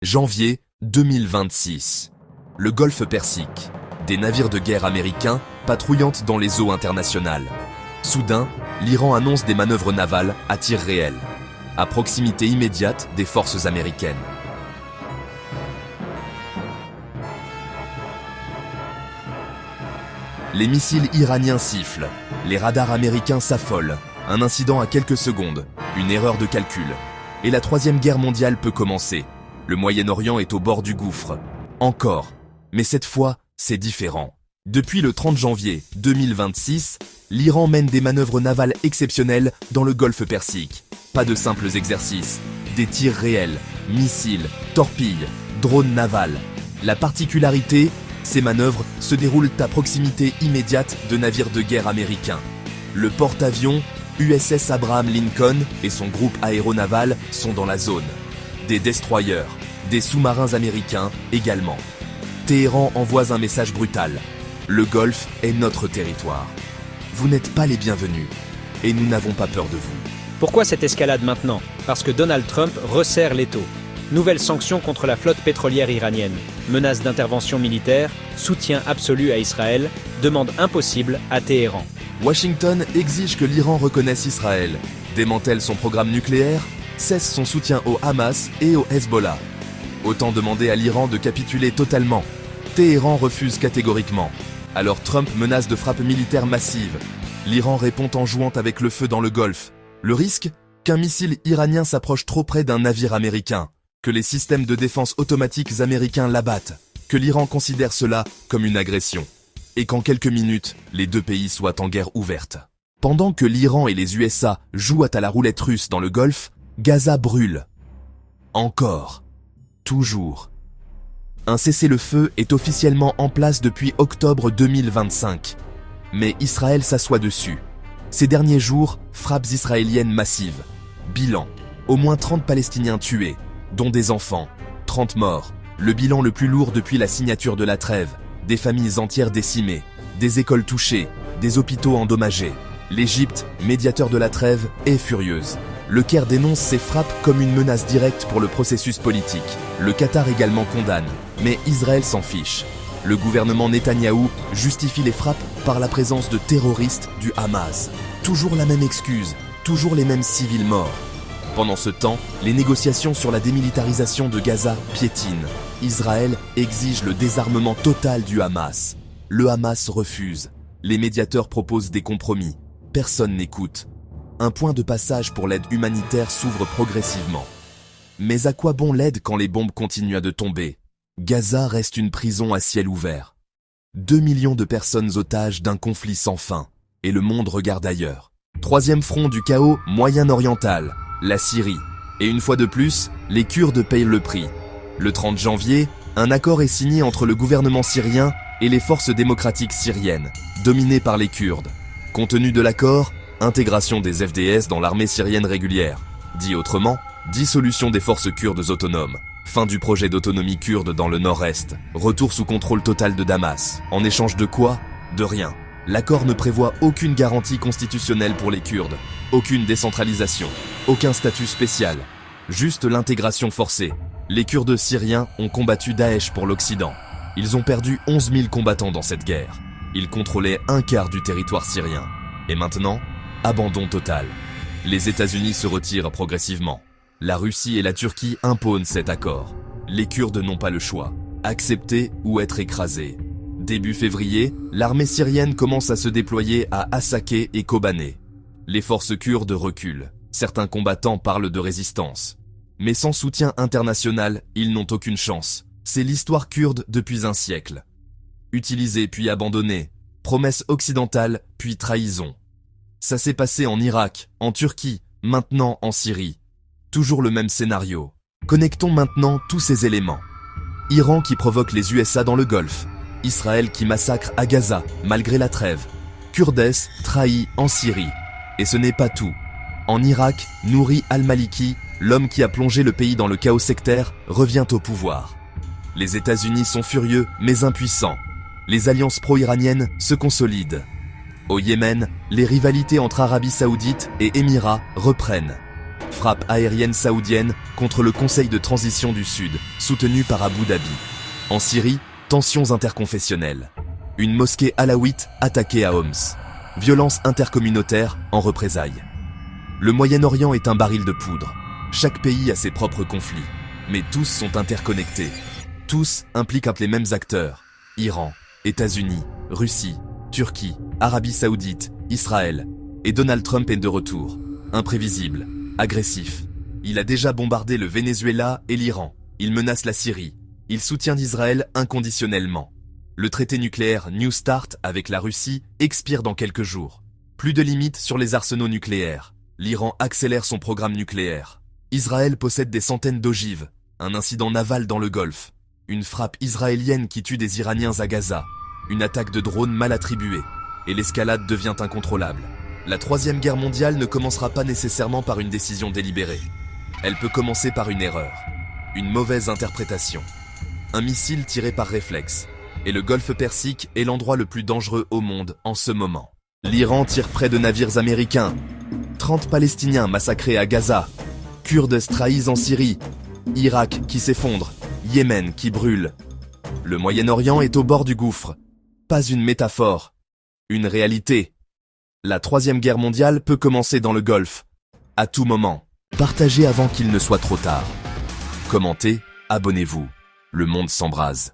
Janvier 2026. Le golfe Persique. Des navires de guerre américains patrouillant dans les eaux internationales. Soudain, l'Iran annonce des manœuvres navales à tir réel, à proximité immédiate des forces américaines. Les missiles iraniens sifflent, les radars américains s'affolent, un incident à quelques secondes, une erreur de calcul, et la Troisième Guerre mondiale peut commencer. Le Moyen-Orient est au bord du gouffre. Encore. Mais cette fois, c'est différent. Depuis le 30 janvier 2026, l'Iran mène des manœuvres navales exceptionnelles dans le golfe Persique. Pas de simples exercices, des tirs réels, missiles, torpilles, drones navals. La particularité, ces manœuvres se déroulent à proximité immédiate de navires de guerre américains. Le porte-avions USS Abraham Lincoln et son groupe aéronaval sont dans la zone. Des destroyers, des sous-marins américains également. Téhéran envoie un message brutal. Le Golfe est notre territoire. Vous n'êtes pas les bienvenus et nous n'avons pas peur de vous. Pourquoi cette escalade maintenant? Parce que Donald Trump resserre l'étau. Nouvelles sanctions contre la flotte pétrolière iranienne, menace d'intervention militaire, soutien absolu à Israël, demande impossible à Téhéran. Washington exige que l'Iran reconnaisse Israël, démantèle son programme nucléaire, cesse son soutien au Hamas et au Hezbollah. Autant demander à l'Iran de capituler totalement. Téhéran refuse catégoriquement. Alors Trump menace de frappes militaires massives. L'Iran répond en jouant avec le feu dans le Golfe. Le risque? Qu'un missile iranien s'approche trop près d'un navire américain, que les systèmes de défense automatiques américains l'abattent, que l'Iran considère cela comme une agression, et qu'en quelques minutes, les deux pays soient en guerre ouverte. Pendant que l'Iran et les USA jouent à la roulette russe dans le Golfe, Gaza brûle. Encore. Toujours. Un cessez-le-feu est officiellement en place depuis octobre 2025. Mais Israël s'assoit dessus. Ces derniers jours, frappes israéliennes massives. Bilan. Au moins 30 Palestiniens tués, dont des enfants. 30 morts. Le bilan le plus lourd depuis la signature de la trêve. Des familles entières décimées. Des écoles touchées. Des hôpitaux endommagés. L'Égypte, médiateur de la trêve, est furieuse. Le Caire dénonce ces frappes comme une menace directe pour le processus politique. Le Qatar également condamne, mais Israël s'en fiche. Le gouvernement Netanyahou justifie les frappes par la présence de terroristes du Hamas. Toujours la même excuse, toujours les mêmes civils morts. Pendant ce temps, les négociations sur la démilitarisation de Gaza piétinent. Israël exige le désarmement total du Hamas. Le Hamas refuse. Les médiateurs proposent des compromis. Personne n'écoute. Un point de passage pour l'aide humanitaire s'ouvre progressivement. Mais à quoi bon l'aide quand les bombes continuent de tomber? Gaza reste une prison à ciel ouvert. 2 millions de personnes otages d'un conflit sans fin, et le monde regarde ailleurs. Troisième front du chaos moyen-oriental, la Syrie. Et une fois de plus, les Kurdes payent le prix. Le 30 janvier, un accord est signé entre le gouvernement syrien et les forces démocratiques syriennes, dominées par les Kurdes. Compte tenu de l'accord, intégration des FDS dans l'armée syrienne régulière. Dit autrement, dissolution des forces kurdes autonomes. Fin du projet d'autonomie kurde dans le nord-est. Retour sous contrôle total de Damas. En échange de quoi? De rien. L'accord ne prévoit aucune garantie constitutionnelle pour les Kurdes. Aucune décentralisation. Aucun statut spécial. Juste l'intégration forcée. Les Kurdes syriens ont combattu Daesh pour l'Occident. Ils ont perdu 11 000 combattants dans cette guerre. Ils contrôlaient un quart du territoire syrien. Et maintenant, abandon total. Les États-Unis se retirent progressivement. La Russie et la Turquie imposent cet accord. Les Kurdes n'ont pas le choix. Accepter ou être écrasés. Début février, l'armée syrienne commence à se déployer à Hasakeh et Kobané. Les forces kurdes reculent. Certains combattants parlent de résistance. Mais sans soutien international, ils n'ont aucune chance. C'est l'histoire kurde depuis un siècle. Utilisés puis abandonnés. Promesses occidentales puis trahison. Ça s'est passé en Irak, en Turquie, maintenant en Syrie. Toujours le même scénario. Connectons maintenant tous ces éléments. Iran qui provoque les USA dans le Golfe. Israël qui massacre à Gaza, malgré la trêve. Kurdes trahi en Syrie. Et ce n'est pas tout. En Irak, Nouri al-Maliki, l'homme qui a plongé le pays dans le chaos sectaire, revient au pouvoir. Les États-Unis sont furieux, mais impuissants. Les alliances pro-iraniennes se consolident. Au Yémen, les rivalités entre Arabie Saoudite et Émirats reprennent. Frappe aérienne saoudienne contre le Conseil de transition du Sud, soutenu par Abu Dhabi. En Syrie, tensions interconfessionnelles. Une mosquée alawite attaquée à Homs. Violence intercommunautaire en représailles. Le Moyen-Orient est un baril de poudre. Chaque pays a ses propres conflits, mais tous sont interconnectés. Tous impliquent les mêmes acteurs. Iran, États-Unis, Russie, Turquie, Arabie Saoudite, Israël. Et Donald Trump est de retour. Imprévisible, agressif. Il a déjà bombardé le Venezuela et l'Iran. Il menace la Syrie. Il soutient Israël inconditionnellement. Le traité nucléaire New Start avec la Russie expire dans quelques jours. Plus de limites sur les arsenaux nucléaires. L'Iran accélère son programme nucléaire. Israël possède des centaines d'ogives. Un incident naval dans le Golfe. Une frappe israélienne qui tue des Iraniens à Gaza. Une attaque de drones mal attribuée. Et l'escalade devient incontrôlable. La Troisième Guerre mondiale ne commencera pas nécessairement par une décision délibérée. Elle peut commencer par une erreur. Une mauvaise interprétation. Un missile tiré par réflexe. Et le Golfe Persique est l'endroit le plus dangereux au monde en ce moment. L'Iran tire près de navires américains. 30 Palestiniens massacrés à Gaza. Kurdes trahis en Syrie. Irak qui s'effondre. Yémen qui brûle. Le Moyen-Orient est au bord du gouffre. Pas une métaphore. Une réalité. La Troisième Guerre mondiale peut commencer dans le Golfe. À tout moment. Partagez avant qu'il ne soit trop tard. Commentez, abonnez-vous. Le monde s'embrase.